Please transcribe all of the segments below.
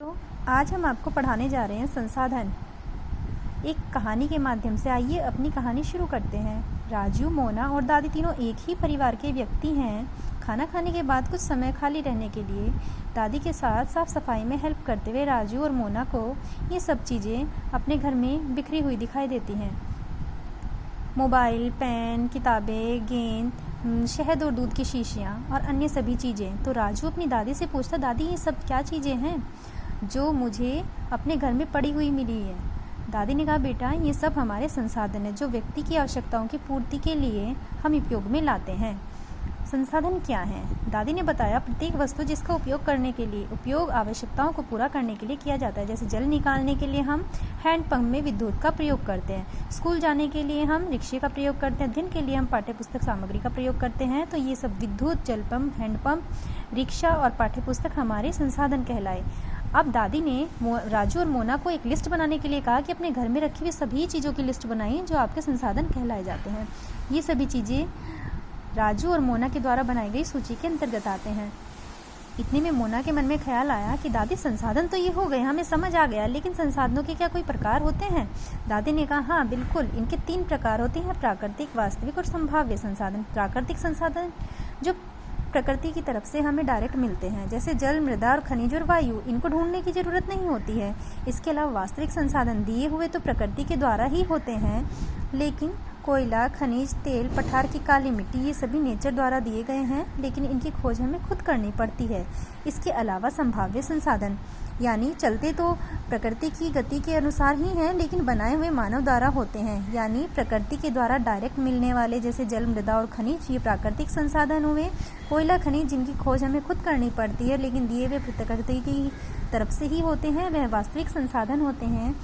तो आज हम आपको पढ़ाने जा रहे हैं संसाधन, एक कहानी के माध्यम से। आइए अपनी कहानी शुरू करते हैं। राजू, मोना और दादी तीनों एक ही परिवार के व्यक्ति हैं। खाना खाने के बाद कुछ समय खाली रहने के लिए दादी के साथ साफ सफाई में हेल्प करते हुए राजू और मोना को ये सब चीज़ें अपने घर में बिखरी हुई दिखाई देती हैं। मोबाइल, पेन, किताबें, गेंद, शहद और दूध की शीशियाँ और अन्य सभी चीज़ें। तो राजू अपनी दादी से पूछता, दादी ये सब क्या चीज़ें हैं जो मुझे अपने घर में पड़ी हुई मिली है? दादी ने कहा, बेटा ये सब हमारे संसाधन हैं जो व्यक्ति की आवश्यकताओं की पूर्ति के लिए हम उपयोग में लाते हैं। संसाधन क्या हैं? दादी ने बताया, प्रत्येक वस्तु जिसका उपयोग आवश्यकताओं को पूरा करने के लिए किया जाता है। जैसे जल निकालने के लिए हम हैंडपंप में विद्युत का प्रयोग करते हैं, स्कूल जाने के लिए हम रिक्शे का प्रयोग करते हैं, अध्ययन के लिए हम पाठ्य पुस्तक सामग्री का प्रयोग करते हैं। तो ये सब विद्युत, जल पंप, हैंडपंप, रिक्शा और पाठ्य पुस्तक हमारे संसाधन कहलाए। अब दादी ने राजू और मोना को एक लिस्ट बनाने के लिए कहा कि अपने घर में रखी हुई सभी चीज़ों की लिस्ट बनाइए जो आपके संसाधन कहलाए जाते हैं। ये सभी चीज़ें राजू और मोना के द्वारा बनाई गई सूची के अंतर्गत आते हैं। इतने में मोना के मन में ख्याल आया कि दादी संसाधन तो ये हो गए, हमें समझ आ गया, लेकिन संसाधनों के क्या कोई प्रकार होते हैं? दादी ने कहा, हाँ बिल्कुल, इनके 3 प्रकार होते हैं, प्राकृतिक, वास्तविक और संभाव्य संसाधन। प्राकृतिक संसाधन जो प्रकृति की तरफ से हमें डायरेक्ट मिलते हैं, जैसे जल, मृदा और खनिज और वायु, इनको ढूंढने की जरूरत नहीं होती है। इसके अलावा वास्तविक संसाधन दिए हुए तो प्रकृति के द्वारा ही होते हैं, लेकिन कोयला, खनिज, तेल, पठार की काली मिट्टी, ये सभी नेचर द्वारा दिए गए हैं, लेकिन इनकी खोज हमें खुद करनी पड़ती है। इसके अलावा संभाव्य संसाधन यानी चलते तो प्रकृति की गति के अनुसार ही हैं, लेकिन बनाए हुए मानव द्वारा होते हैं, यानी प्रकृति के द्वारा डायरेक्ट मिलने वाले, जैसे जल, मृदा और खनिज, ये प्राकृतिक संसाधन हुए। कोयला, खनिज, जिनकी खोज हमें खुद करनी पड़ती है, लेकिन दिए हुए प्रकृति की तरफ से ही होते हैं, वह वास्तविक संसाधन होते हैं।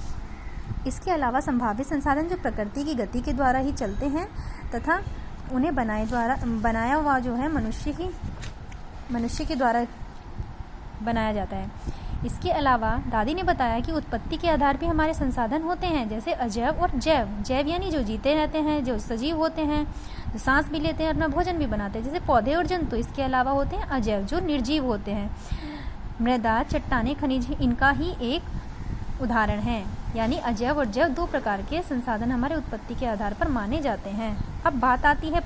इसके अलावा संभाव्य संसाधन जो प्रकृति की गति के द्वारा ही चलते हैं तथा उन्हें बनाया हुआ जो है मनुष्य के द्वारा बनाया जाता है। इसके अलावा दादी ने बताया कि उत्पत्ति के आधार पर हमारे संसाधन होते हैं, जैसे अजैव और जैव। जैव यानी जो जीते रहते हैं, जो सजीव होते हैं, जो सांस भी लेते हैं और अपना भोजन भी बनाते हैं, जैसे पौधे और जंतु। इसके अलावा होते हैं अजैव, जो निर्जीव होते हैं। मृदा, चट्टानें, खनिज इनका ही एक उदाहरण है। यानी अजैव और जैव 2 प्रकार के संसाधन हमारे उत्पत्ति के आधार पर माने जाते हैं। अब बात आती है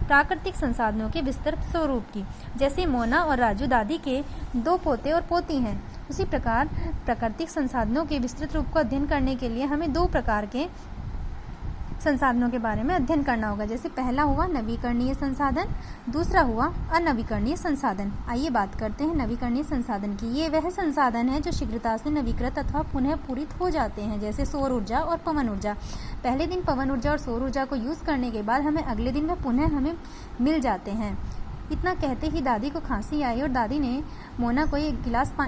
प्राकृतिक संसाधनों के विस्तृत स्वरूप की। जैसे मोना और राजू दादी के 2 पोते और पोती हैं, उसी प्रकार प्राकृतिक संसाधनों के विस्तृत रूप को अध्ययन करने के लिए हमें 2 प्रकार के संसाधनों के बारे में अध्ययन करना होगा। जैसे पहला हुआ नवीकरणीय संसाधन, दूसरा हुआ अनवीकरणीय संसाधन। आइए बात करते हैं नवीकरणीय संसाधन की। ये वह संसाधन है जो शीघ्रता से नवीकृत अथवा पुनः पूरित हो जाते हैं, जैसे सौर ऊर्जा और पवन ऊर्जा। पहले दिन पवन ऊर्जा और सौर ऊर्जा को यूज़ करने के बाद हमें अगले दिन वह पुनः हमें मिल जाते हैं। इतना कहते ही दादी को खांसी आई और दादी ने मोना को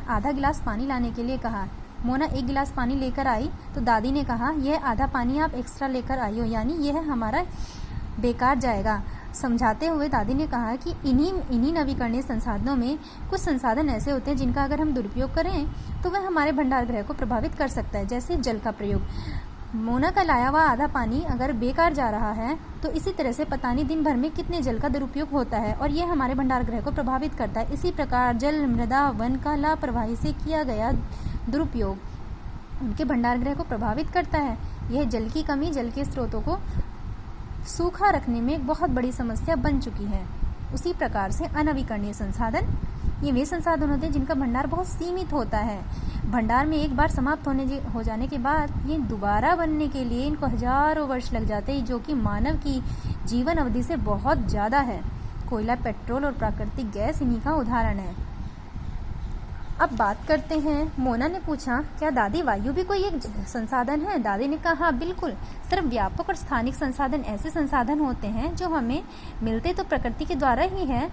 आधा गिलास पानी लाने के लिए कहा। मोना 1 गिलास पानी लेकर आई तो दादी ने कहा, यह आधा पानी आप एक्स्ट्रा लेकर आई हो, यानी यह हमारा बेकार जाएगा। समझाते हुए दादी ने कहा कि इन्हीं नवीकरणीय संसाधनों में कुछ संसाधन ऐसे होते हैं जिनका अगर हम दुरुपयोग करें तो वह हमारे भंडार गृह को प्रभावित कर सकता है, जैसे जल का प्रयोग। मोना का लाया हुआ आधा पानी अगर बेकार जा रहा है तो इसी तरह से पता नहीं दिन भर में कितने जल का दुरुपयोग होता है और यह हमारे भंडार गृह को प्रभावित करता है। इसी प्रकार जल, मृदा, वन का लापरवाही से किया गया दुरुपयोग उनके भंडार गृह को प्रभावित करता है। यह जल की कमी जल के स्रोतों को सूखा रखने में एक बहुत बड़ी समस्या बन चुकी है। उसी प्रकार से अनवीकरणीय संसाधन, ये वे संसाधन होते हैं जिनका भंडार बहुत सीमित होता है। भंडार में एक बार समाप्त हो जाने के बाद ये दोबारा बनने के लिए इनको हजारों वर्ष लग जाते हैं, जो कि मानव की जीवन अवधि से बहुत ज़्यादा है। कोयला, पेट्रोल और प्राकृतिक गैस इन्हीं का उदाहरण है। अब बात करते हैं, मोना ने पूछा, क्या दादी वायु भी कोई एक संसाधन है? दादी ने कहा, हाँ बिल्कुल। सिर्फ व्यापक और स्थानिक संसाधन ऐसे संसाधन होते हैं जो हमें मिलते तो प्रकृति के द्वारा ही है।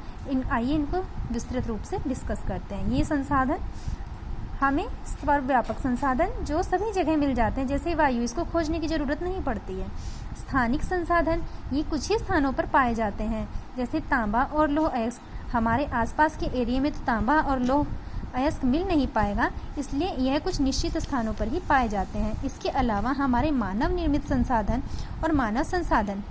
आइए इनको विस्तृत रूप से डिस्कस करते हैं। ये संसाधन हमें सर्वव्यापक संसाधन जो सभी जगह मिल जाते हैं, जैसे वायु, इसको खोजने की जरूरत नहीं पड़ती है। स्थानिक संसाधन ये कुछ ही स्थानों पर पाए जाते हैं, जैसे तांबा और लौह अयस्क। हमारे आसपास के एरिया में तो तांबा और लौह अयस्क मिल नहीं पाएगा, इसलिए यह कुछ निश्चित स्थानों पर ही पाए जाते हैं। इसके अलावा हमारे मानव निर्मित संसाधन और मानव संसाधन,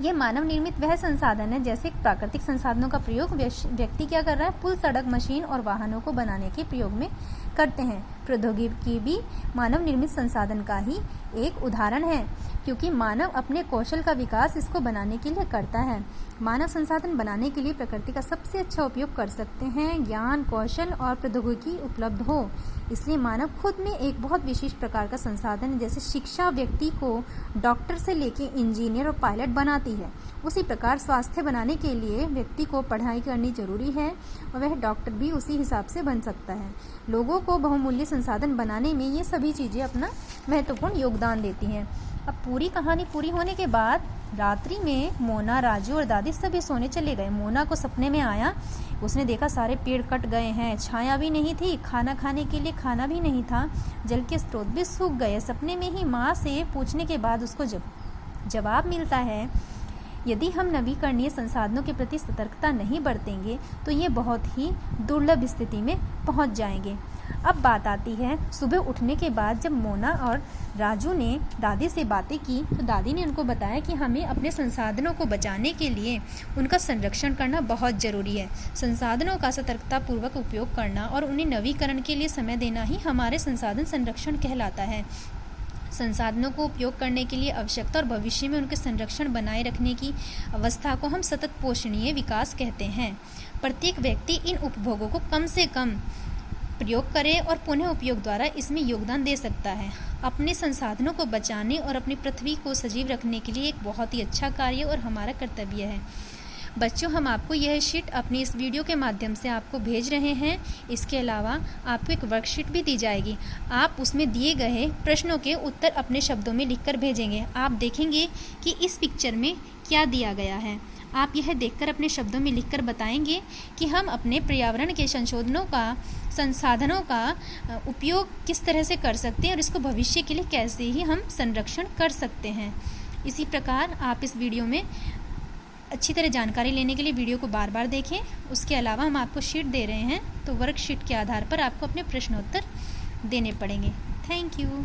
ये मानव निर्मित वह संसाधन है जैसे प्राकृतिक संसाधनों का प्रयोग व्यक्ति क्या कर रहा है, पुल, सड़क, मशीन और वाहनों को बनाने के प्रयोग में करते हैं। प्रौद्योगिकी भी मानव निर्मित संसाधन का ही एक उदाहरण है, क्योंकि मानव अपने कौशल का विकास इसको बनाने के लिए करता है। मानव संसाधन बनाने के लिए प्रकृति का सबसे अच्छा उपयोग कर सकते हैं। ज्ञान, कौशल और प्रौद्योगिकी उपलब्ध हो, इसलिए मानव खुद में एक बहुत विशेष प्रकार का संसाधन है। जैसे शिक्षा व्यक्ति को डॉक्टर से लेके इंजीनियर और पायलट बनाती है, उसी प्रकार स्वास्थ्य बनाने के लिए व्यक्ति को पढ़ाई करनी जरूरी है और वह डॉक्टर भी उसी हिसाब से बन सकता है। लोगों को बहुमूल्य संसाधन बनाने में ये सभी चीज़ें अपना महत्वपूर्ण योगदान देती हैं। अब पूरी कहानी पूरी होने के बाद रात्रि में मोना, राजू और दादी सभी सोने चले गए। मोना को सपने में आया, उसने देखा सारे पेड़ कट गए हैं, छाया भी नहीं थी, खाना खाने के लिए खाना भी नहीं था, जल के स्रोत भी सूख गए। सपने में ही माँ से पूछने के बाद उसको जवाब मिलता है, यदि हम नवीकरणीय संसाधनों के प्रति सतर्कता नहीं बरतेंगे तो ये बहुत ही दुर्लभ स्थिति में पहुंच जाएंगे। अब बात आती है सुबह उठने के बाद, जब मोना और राजू ने दादी से बातें की तो दादी ने उनको बताया कि हमें अपने संसाधनों को बचाने के लिए उनका संरक्षण करना बहुत ज़रूरी है। संसाधनों का सतर्कतापूर्वक उपयोग करना और उन्हें नवीकरण के लिए समय देना ही हमारे संसाधन संरक्षण कहलाता है। संसाधनों को उपयोग करने के लिए आवश्यकता और भविष्य में उनके संरक्षण बनाए रखने की अवस्था को हम सतत पोषणीय विकास कहते हैं। प्रत्येक व्यक्ति इन उपभोगों को कम से कम प्रयोग करे और पुनः उपयोग द्वारा इसमें योगदान दे सकता है। अपने संसाधनों को बचाने और अपनी पृथ्वी को सजीव रखने के लिए एक बहुत ही अच्छा कार्य और हमारा कर्तव्य है। बच्चों, हम आपको यह शीट अपनी इस वीडियो के माध्यम से आपको भेज रहे हैं। इसके अलावा आपको एक वर्कशीट भी दी जाएगी। आप उसमें दिए गए प्रश्नों के उत्तर अपने शब्दों में लिखकर भेजेंगे। आप देखेंगे कि इस पिक्चर में क्या दिया गया है। आप यह देखकर अपने शब्दों में लिखकर बताएंगे कि हम अपने पर्यावरण के संसाधनों का उपयोग किस तरह से कर सकते हैं और इसको भविष्य के लिए कैसे ही हम संरक्षण कर सकते हैं। इसी प्रकार आप इस वीडियो में अच्छी तरह जानकारी लेने के लिए वीडियो को बार बार देखें। उसके अलावा हम आपको शीट दे रहे हैं, तो वर्कशीट के आधार पर आपको अपने प्रश्नोत्तर देने पड़ेंगे। Thank you.